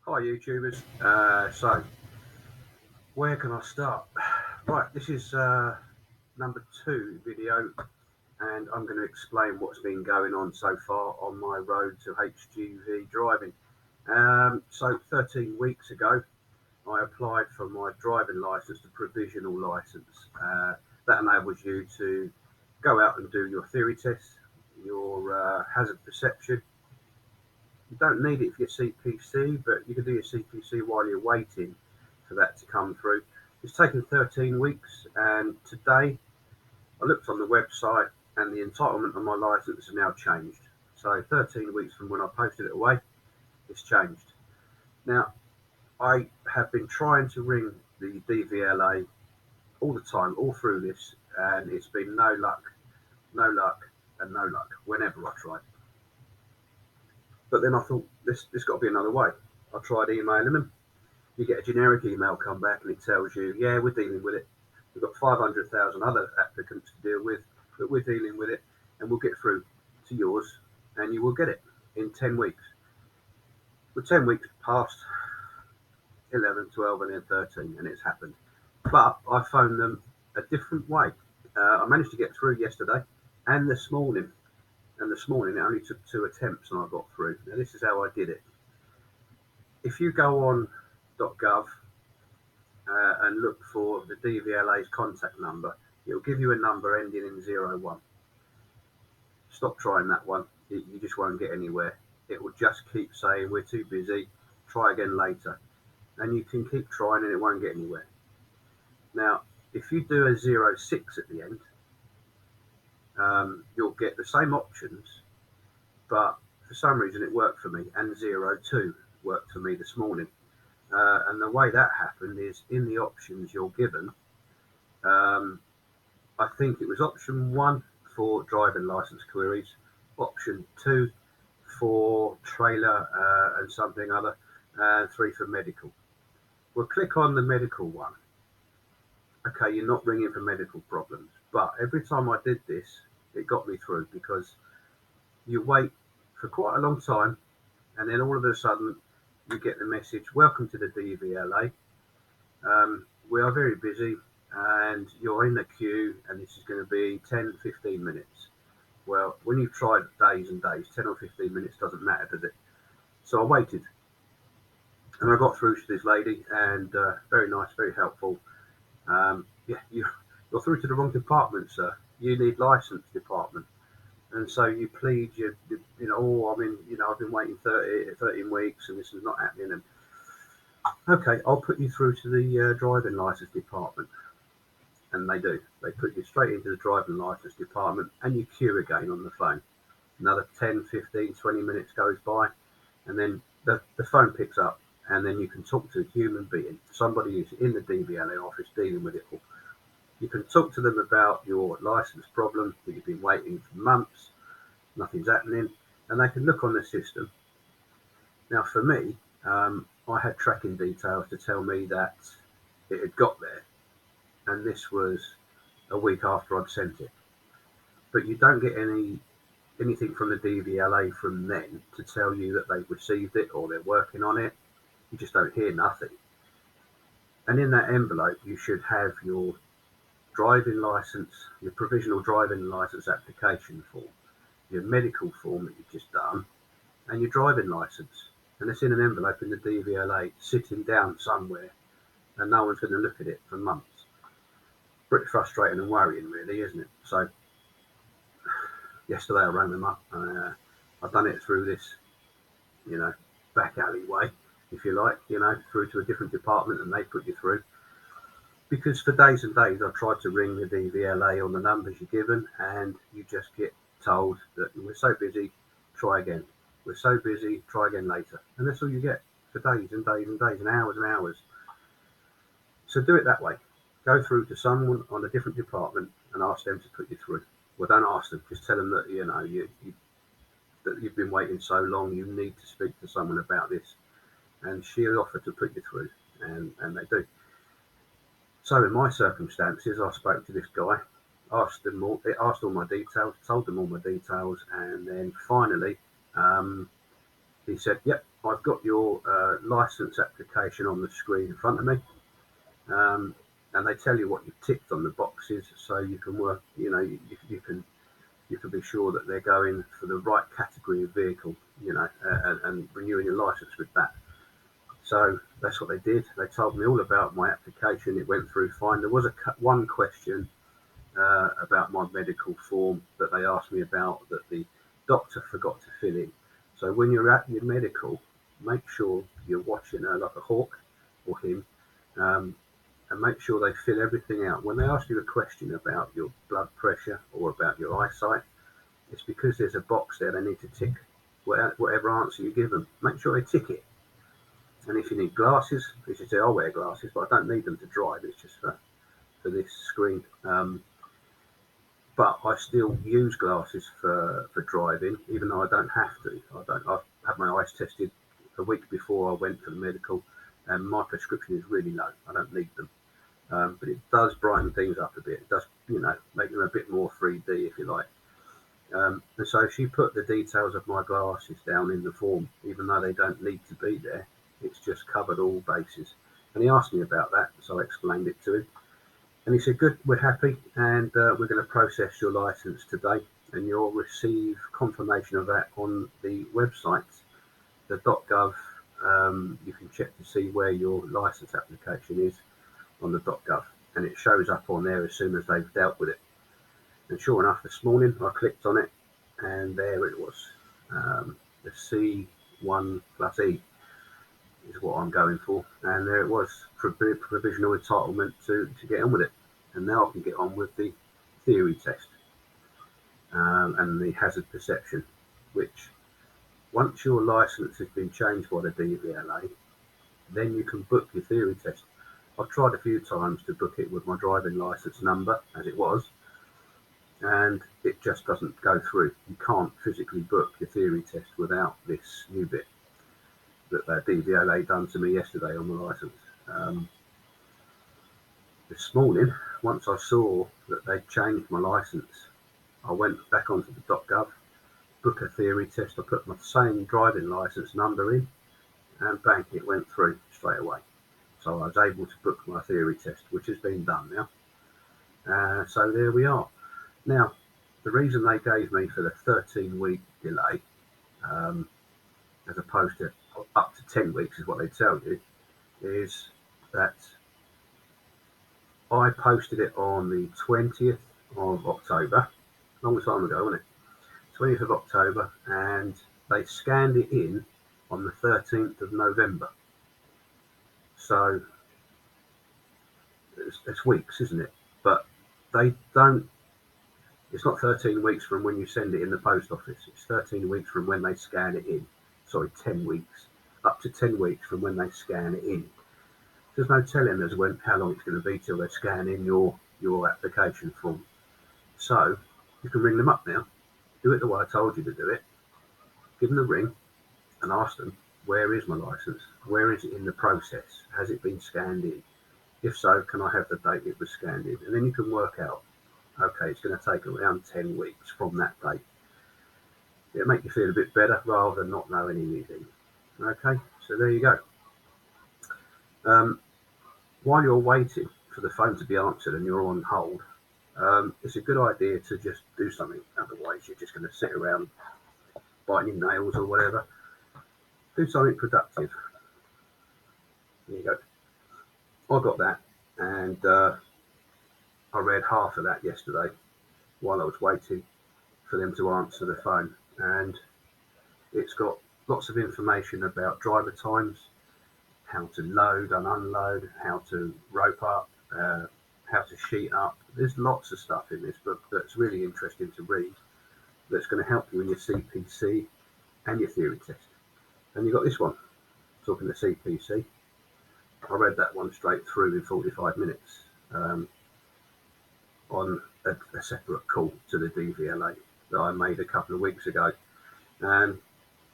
Hi YouTubers. So where can I start? Right, this is number two video, and I'm going to explain what's been going on so far on my road to HGV driving. So 13 weeks ago, I applied for my driving license, the provisional license. That enables you to go out and do your theory test, your hazard perception. You don't need it for your CPC, but you can do your CPC while you're waiting for that to come through. It's taken 13 weeks, and today I looked on the website, and the entitlement on my license has now changed. So 13 weeks from when I posted it away, it's changed. Now, I have been trying to ring the DVLA all the time, all through this, and it's been no luck, no luck, and no luck whenever I tried. But then I thought, this got to be another way. I tried emailing them. You get a generic email come back and it tells you, yeah, we're dealing with it. We've got 500,000 other applicants to deal with, but we're dealing with it and we'll get through to yours and you will get it in 10 weeks. Well, 10 weeks passed, 11, 12, and then 13, and it's happened. But I phoned them a different way. I managed to get through yesterday and this morning. And this morning it only took 2 attempts and I got through. Now, this is how I did it. If you go on .gov and look for the DVLA's contact number, it'll give you a number ending in 01. Stop trying that one. You just won't get anywhere. It will just keep saying, we're too busy, try again later. And you can keep trying and it won't get anywhere. Now, if you do a 06 at the end, you'll get the same options, but for some reason it worked for me, and 02 worked for me this morning. And the way that happened is in the options you're given, um, I think it was option one for driving license queries, option two for trailer and something other, and three for medical. We'll click on the medical one. Okay, you're not ringing for medical problems, but every time I did this, it got me through because you wait for quite a long time, and then all of a sudden you get the message, welcome to the DVLA. We are very busy and you're in the queue and this is going to be 10, 15 minutes. Well, when you've tried days and days, 10 or 15 minutes doesn't matter, does it? So I waited and I got through to this lady, and very nice, very helpful. Yeah, you're through to the wrong department, sir. You need license department. And so you plead, oh, I mean, I've been waiting 13 weeks and this is not happening. And okay, I'll put you through to the driving license department. And they do. They put you straight into the driving license department and you queue again on the phone. Another 10, 15, 20 minutes goes by, and then the phone picks up, and then you can talk to a human being, somebody who's in the DVLA office dealing with it all. You can talk to them about your license problem that you've been waiting for months, nothing's happening, and they can look on the system. Now, for me, I had tracking details to tell me that it had got there, and this was a week after I'd sent it. But you don't get anything from the DVLA from then to tell you that they've received it or they're working on it. You just don't hear nothing. And in that envelope, you should have your driving license, your provisional driving license application form, your medical form that you've just done, and your driving license. And it's in an envelope in the DVLA sitting down somewhere, and no one's going to look at it for months. Pretty frustrating and worrying, really, isn't it? So yesterday I rang them up. I've done it through this, you know, back alleyway, if you like, through to a different department, and they put you through. Because for days and days I've tried to ring the DVLA on the numbers you're given, and you just get told that we're so busy, try again. We're so busy, try again later. And that's all you get for days and days and days and hours. So do it that way. Go through to someone on a different department and ask them to put you through. Well, don't ask them. Just tell them that that you've been waiting so long. You need to speak to someone about this, and she'll offer to put you through, and they do. So in my circumstances, I spoke to this guy, asked all my details, told them all my details, and then finally he said, "Yep, I've got your license application on the screen in front of me, and they tell you what you've ticked on the boxes, so you can work. You can be sure that they're going for the right category of vehicle, and renewing your license with that. So that's what they did. They told me all about my application. It went through fine. There was one question about my medical form that they asked me about that the doctor forgot to fill in. So when you're at your medical, make sure you're watching her like a hawk, or him, and make sure they fill everything out. When they ask you a question about your blood pressure or about your eyesight, it's because there's a box there they need to tick. Whatever answer you give them, make sure they tick it. And if you need glasses, as you say, I wear glasses, but I don't need them to drive. It's just for this screen. But I still use glasses for driving, even though I don't have to. I've had my eyes tested a week before I went for the medical, and my prescription is really low. I don't need them. But it does brighten things up a bit. It does, make them a bit more 3D, if you like. And so she put the details of my glasses down in the form, even though they don't need to be there. It's just covered all bases. And he asked me about that, so I explained it to him. And he said, good, we're happy, and we're going to process your license today, and you'll receive confirmation of that on the website, the .gov. You can check to see where your license application is on the .gov, and it shows up on there as soon as they've dealt with it. And sure enough, this morning I clicked on it, and there it was. The C1 plus E is what I'm going for, and there it was, provisional entitlement to get on with it. And now I can get on with the theory test and the hazard perception, which once your license has been changed by the DVLA, then you can book your theory test. I've tried a few times to book it with my driving license number as it was, and it just doesn't go through. You can't physically book your theory test without this new bit that DVLA done to me yesterday on the license. This morning, once I saw that they'd changed my license, I went back onto the .gov, book a theory test. I put my same driving license number in, and bang, it went through straight away. So I was able to book my theory test, which has been done now. So there we are. Now, the reason they gave me for the 13-week delay, as opposed to up to 10 weeks is what they tell you, is that I posted it on the 20th of October, a long time ago, wasn't it? 20th of October, and they scanned it in on the 13th of November. So it's weeks, isn't it? But they don't, it's not 13 weeks from when you send it in the post office. It's 13 weeks from when they scan it in. Sorry, 10 weeks. Up to 10 weeks from when they scan it in. There's no telling us how long it's going to be till they scan in your application form. So you can ring them up now. Do it the way I told you to do it. Give them a ring and ask them, where is my license? Where is it in the process? Has it been scanned in? If so, can I have the date it was scanned in? And then you can work out, okay, it's going to take around 10 weeks from that date. It'll make you feel a bit better rather than not knowing anything. Okay, so there you go. While you're waiting for the phone to be answered and you're on hold, it's a good idea to just do something. Otherwise, you're just going to sit around biting your nails or whatever. Do something productive. There you go. I got that, and I read half of that yesterday while I was waiting for them to answer the phone. And it's got lots of information about driver times, how to load and unload, how to rope up, how to sheet up. There's lots of stuff in this book that's really interesting to read, that's going to help you in your CPC and your theory test. And you've got this one, talking to CPC. I read that one straight through in 45 minutes on a separate call to the DVLA that I made a couple of weeks ago. And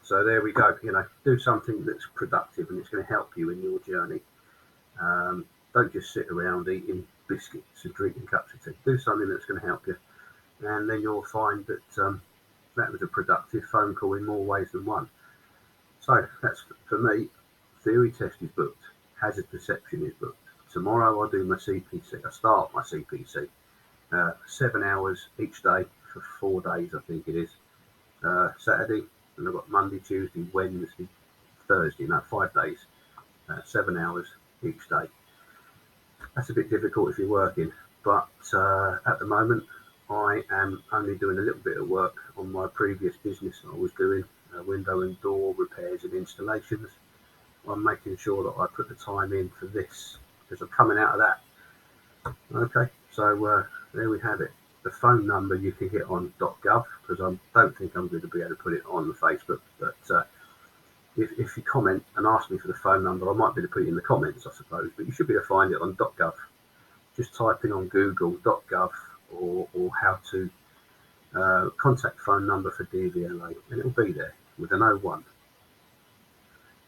so there we go. Do something that's productive and it's going to help you in your journey. Don't just sit around eating biscuits and drinking cups of tea. Do something that's going to help you, and then you'll find that that was a productive phone call in more ways than one. So that's for me. Theory test is booked. Hazard perception is booked. Tomorrow I do my CPC. I start my CPC. 7 hours each day for 4 days, I think it is. Saturday, and I've got Monday, Tuesday, Wednesday, Thursday. No, 5 days. 7 hours each day. That's a bit difficult if you're working, but at the moment I am only doing a little bit of work on my previous business I was doing, window and door repairs and installations. I'm making sure that I put the time in for this because I'm coming out of that. Okay, so there we have it. The phone number you can get on .gov, because I don't think I'm going to be able to put it on the Facebook, but if you comment and ask me for the phone number, I might be able to put it in the comments, I suppose, but you should be able to find it on .gov. Just type in on Google .gov or how to contact phone number for DVLA, and it'll be there with an 01.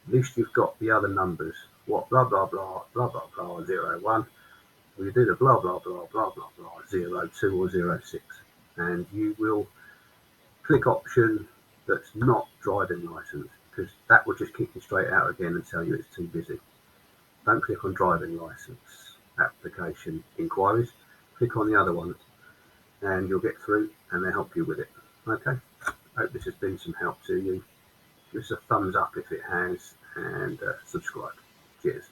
At least you've got the other numbers. What, blah, blah, blah, blah, blah, blah, 01. Well, you do the blah, blah, blah, blah, blah, blah, 02 or 06. And you will click option that's not driving license, because that will just kick you straight out again and tell you it's too busy. Don't click on driving license application inquiries. Click on the other ones and you'll get through and they'll help you with it. Okay, hope this has been some help to you. Give us a thumbs up if it has, and subscribe. Cheers.